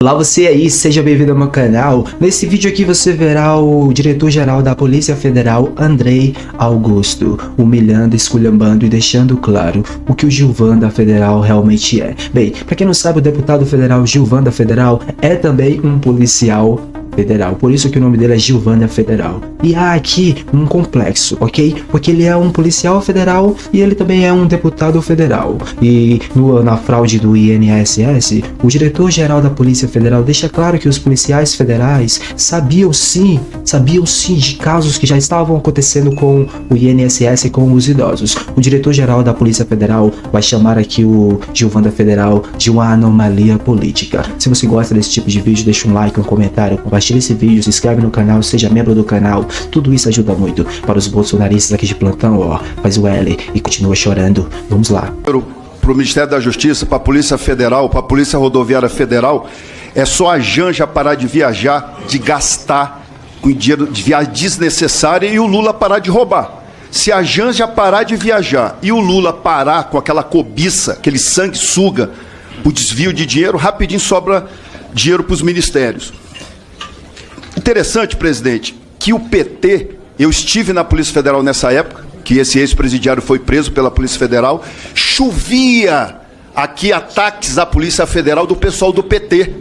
Olá você aí, seja bem-vindo ao meu canal. Nesse vídeo aqui você verá o diretor-geral da Polícia Federal, Andrei Augusto, humilhando, esculhambando e deixando claro o que o Gilvan da Federal realmente é. Bem, para quem não sabe, o deputado federal Gilvan da Federal é também um policial federal, por isso que o nome dele é Gilvan da Federal. E há aqui um complexo, ok? Porque ele é um policial federal e ele também é um deputado federal. E na fraude do INSS, o diretor-geral da Polícia Federal deixa claro que os policiais federais sabiam sim de casos que já estavam acontecendo com o INSS e com os idosos. O diretor-geral da Polícia Federal vai chamar aqui o Gilvan da Federal de uma anomalia política. Se você gosta desse tipo de vídeo, deixa um like, um comentário, compartilha esse vídeo, se inscreve no canal, seja membro do canal, tudo isso ajuda muito. Para os bolsonaristas aqui de plantão, ó, faz o L e continua chorando. Vamos lá. Para o Ministério da Justiça, para a Polícia Federal, para a Polícia Rodoviária Federal, é só a Janja parar de viajar, de gastar com dinheiro de viagem desnecessária e o Lula parar de roubar. Se a Janja parar de viajar e o Lula parar com aquela cobiça, aquele sanguessuga, o desvio de dinheiro, rapidinho sobra dinheiro para os ministérios. Interessante, presidente, que o PT, eu estive na Polícia Federal nessa época, que esse ex-presidiário foi preso pela Polícia Federal, chovia aqui ataques à Polícia Federal do pessoal do PT.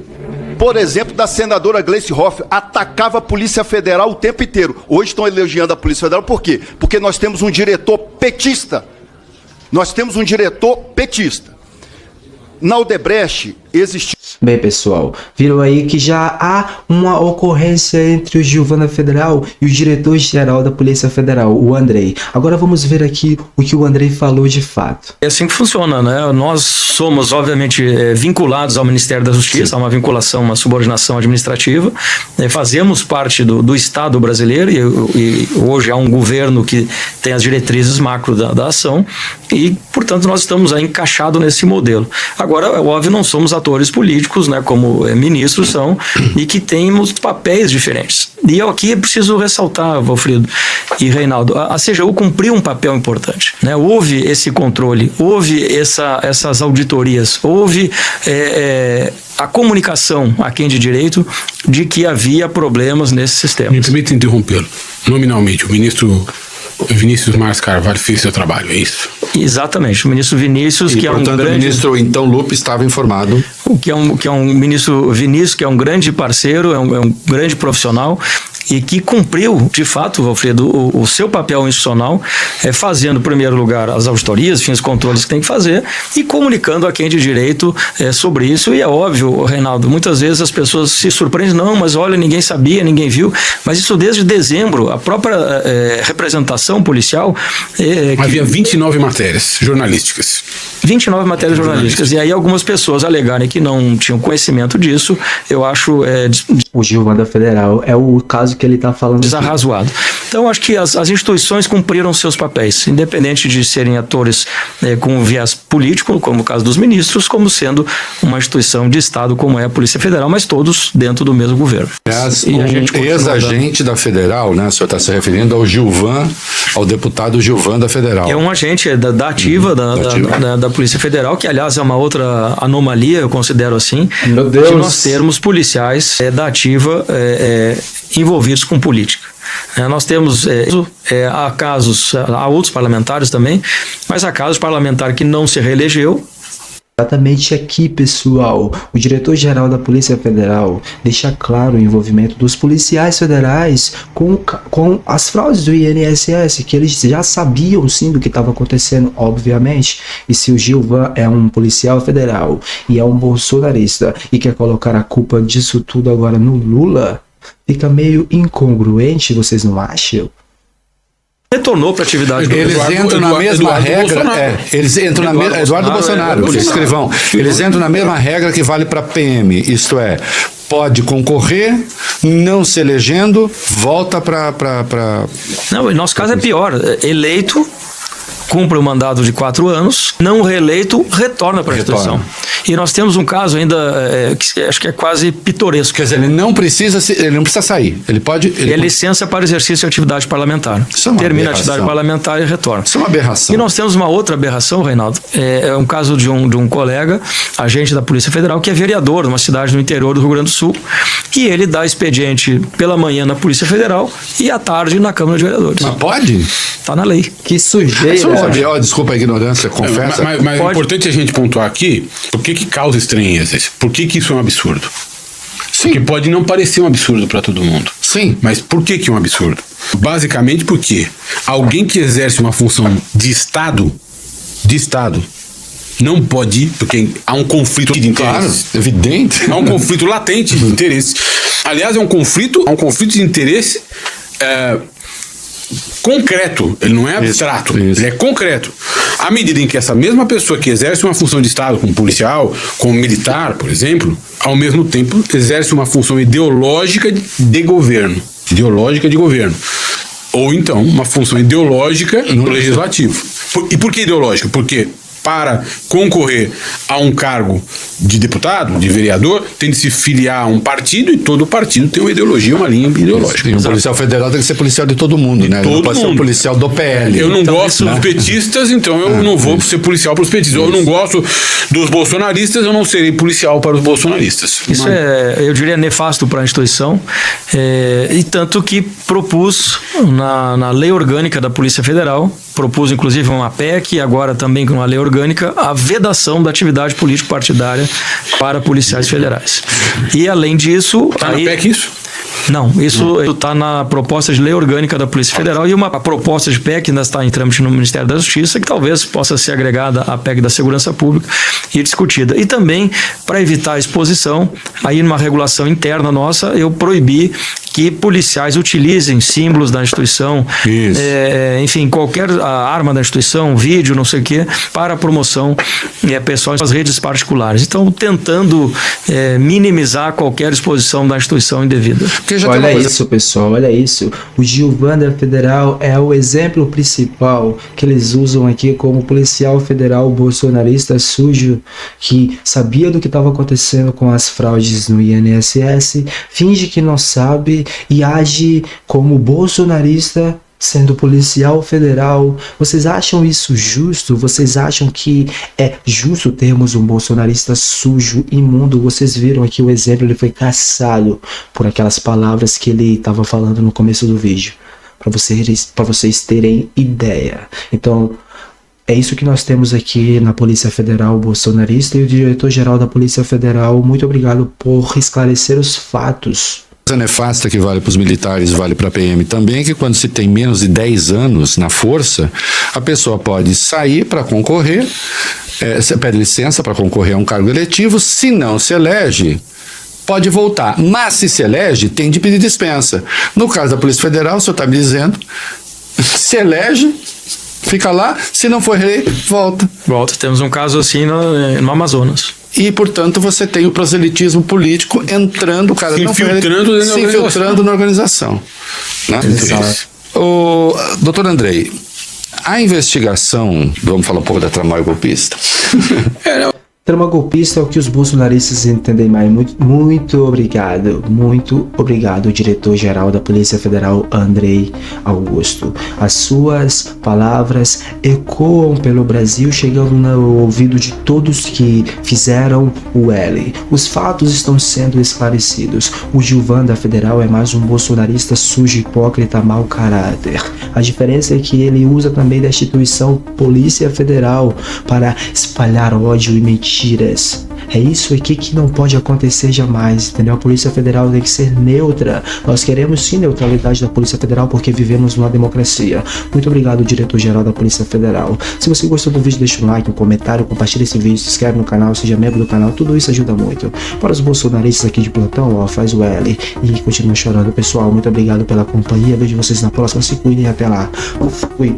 Por exemplo, da senadora Gleice Hoffmann, atacava a Polícia Federal o tempo inteiro. Hoje estão elogiando a Polícia Federal, por quê? Porque nós temos um diretor petista. Nós temos um diretor petista. Na Odebrecht existiu... Bem, pessoal, viram aí que já há uma ocorrência entre o Gilvan da Federal e o diretor-geral da Polícia Federal, o Andrei. Agora vamos ver aqui o que o Andrei falou de fato. É assim que funciona, né? Nós somos, obviamente, vinculados ao Ministério da Justiça, há uma vinculação, uma subordinação administrativa, fazemos parte do Estado brasileiro e hoje há um governo que tem as diretrizes macro da ação e, portanto, nós estamos aí encaixados nesse modelo. Agora, é óbvio, não somos atores políticos, né, como ministros são, e que temos papéis diferentes. E aqui é preciso ressaltar, Valfrido e Reinaldo, a CGU cumpriu um papel importante, né? Houve esse controle, houve essas auditorias, houve a comunicação a quem de direito de que havia problemas nesse sistema. Me permite interrompê-lo. Nominalmente, o ministro Vinícius Mars Carvalho fez seu trabalho, é isso? Exatamente, o ministro Vinícius, e, que portanto, é um grande... o ministro então Lupe estava informado. Que é um ministro Vinícius, que é um grande parceiro, é um grande profissional e que cumpriu, de fato, Valfrido, o seu papel institucional, fazendo, em primeiro lugar, as auditorias, enfim, os controles que tem que fazer e comunicando a quem de direito sobre isso. E é óbvio, Reinaldo, muitas vezes as pessoas se surpreendem, não, mas olha, ninguém sabia, ninguém viu, mas isso desde dezembro, a própria representação policial... Havia 29 matérias jornalísticas. 29 matérias jornalísticas, e aí algumas pessoas alegarem que não tinham conhecimento disso, eu acho... O Gilvan da Federal é o caso que ele está falando desarrazoado. Então, acho que as instituições cumpriram seus papéis, independente de serem atores com viés político, como o caso dos ministros, como sendo uma instituição de Estado, como é a Polícia Federal, mas todos dentro do mesmo governo. Aliás, um ex-agente da Federal, né? O senhor está se referindo ao Gilvan, ao deputado Gilvan da Federal. É um agente da ativa, da Polícia Federal, que, aliás, é uma outra anomalia, eu considero assim, meu Deus, de nós termos policiais da ativa envolvidos com política. Nós temos, há casos, há outros parlamentares também, mas há casos de parlamentar que não se reelegeu. Exatamente aqui, pessoal, o diretor-geral da Polícia Federal deixa claro o envolvimento dos policiais federais com as fraudes do INSS, que eles já sabiam sim do que estava acontecendo, obviamente. E se o Gilvan é um policial federal e é um bolsonarista e quer colocar a culpa disso tudo agora no Lula, fica meio incongruente, vocês não acham? Retornou para a atividade. Eles entram na mesma regra. Eles entram na mesma. Eduardo Bolsonaro, escrivão. Eles entram na mesma regra que vale para PM. Isto é, pode concorrer, não se elegendo, volta para. Não, em nosso caso é pior. Eleito, cumpre o mandato de 4 anos, não reeleito, retorna para a instituição. E nós temos um caso ainda, que acho que é quase pitoresco. Quer dizer, ele não precisa sair. Ele pode... É licença para exercício de atividade parlamentar. Isso é uma Termina aberração. a atividade parlamentar e retorna. Isso é uma aberração. E nós temos uma outra aberração, Reinaldo. É um caso de um colega, agente da Polícia Federal, que é vereador de uma cidade no interior do Rio Grande do Sul, e ele dá expediente pela manhã na Polícia Federal e à tarde na Câmara de Vereadores. Mas pode? Está na lei. Que sujeira. Desculpa a ignorância, confessa. Mas é importante a gente pontuar aqui por que causa estranheza. Por que isso é um absurdo? Sim. Porque pode não parecer um absurdo para todo mundo. Sim. Mas por que é um absurdo? Basicamente porque alguém que exerce uma função de Estado, não pode ir, porque há um conflito de interesse. Claro, evidente. Há um conflito latente de interesse. Aliás, é um conflito de interesse concreto. Ele não é abstrato, isso. ele é concreto. À medida em que essa mesma pessoa que exerce uma função de Estado, como policial, como militar, por exemplo, ao mesmo tempo exerce uma função ideológica de governo. Ou então, uma função ideológica no legislativo. E por que ideológica? Porque para concorrer a um cargo de deputado, de vereador, tem de se filiar a um partido, e todo partido tem uma ideologia, uma linha ideológica. E um policial federal tem que ser policial de todo mundo, né? Não pode ser um policial do PL. Eu não gosto dos petistas, então eu não vou ser policial para os petistas. Eu não gosto dos bolsonaristas, eu não serei policial para os bolsonaristas. Isso eu diria, nefasto para a instituição, e tanto que propus na lei orgânica da Polícia Federal, propus inclusive uma PEC, e agora também com uma lei orgânica, a vedação da atividade político-partidária para policiais federais. E além disso... Está na PEC isso? Não, isso está na proposta de lei orgânica da Polícia Federal, e uma proposta de PEC ainda está em trâmite no Ministério da Justiça, que talvez possa ser agregada à PEC da Segurança Pública e discutida. E também, para evitar a exposição, aí numa regulação interna nossa, eu proibi que policiais utilizem símbolos da instituição, enfim, qualquer arma da instituição, vídeo, não sei o quê, para promoção pessoal nas redes particulares. Então, tentando minimizar qualquer exposição da instituição indevida. Olha isso, pessoal, olha isso. O Gilvander Federal é o exemplo principal que eles usam aqui como policial federal bolsonarista sujo, que sabia do que estava acontecendo com as fraudes no INSS, finge que não sabe e age como bolsonarista sendo policial federal. Vocês acham isso justo? Vocês acham que é justo termos um bolsonarista sujo, imundo? Vocês viram aqui o exemplo, ele foi caçado por aquelas palavras que ele estava falando no começo do vídeo, para vocês terem ideia. Então, é isso que nós temos aqui na Polícia Federal bolsonarista, e o diretor-geral da Polícia Federal, muito obrigado por esclarecer os fatos. A nefasta que vale para os militares, vale para a PM também, que quando se tem menos de 10 anos na força, a pessoa pode sair para concorrer, pede licença para concorrer a um cargo eletivo, se não se elege, pode voltar. Mas se elege, tem de pedir dispensa. No caso da Polícia Federal, o senhor está me dizendo, se elege, fica lá, se não for reeleito, volta. Temos um caso assim no Amazonas. E, portanto, você tem o proselitismo político entrando, o cara se infiltrando na organização. Né? Doutor Andrei, a investigação, vamos falar um pouco da tramóia golpista? Trama golpista é o que os bolsonaristas entendem mais. Muito obrigado, diretor-geral da Polícia Federal, Andrei Augusto. As suas palavras ecoam pelo Brasil, chegando no ouvido de todos que fizeram o L. Os fatos estão sendo esclarecidos. O Gilvander Federal é mais um bolsonarista sujo, hipócrita, mau caráter. A diferença é que ele usa também da instituição Polícia Federal para espalhar ódio e mentiras. É isso aqui que não pode acontecer jamais, entendeu? A Polícia Federal tem que ser neutra. Nós queremos sim neutralidade da Polícia Federal porque vivemos numa democracia. Muito obrigado, diretor-geral da Polícia Federal. Se você gostou do vídeo, deixa um like, um comentário, compartilha esse vídeo, se inscreve no canal, seja membro do canal, tudo isso ajuda muito. Para os bolsonaristas aqui de plantão, faz o L e continua chorando. Pessoal, muito obrigado pela companhia, vejo vocês na próxima, se cuidem, até lá. Fui.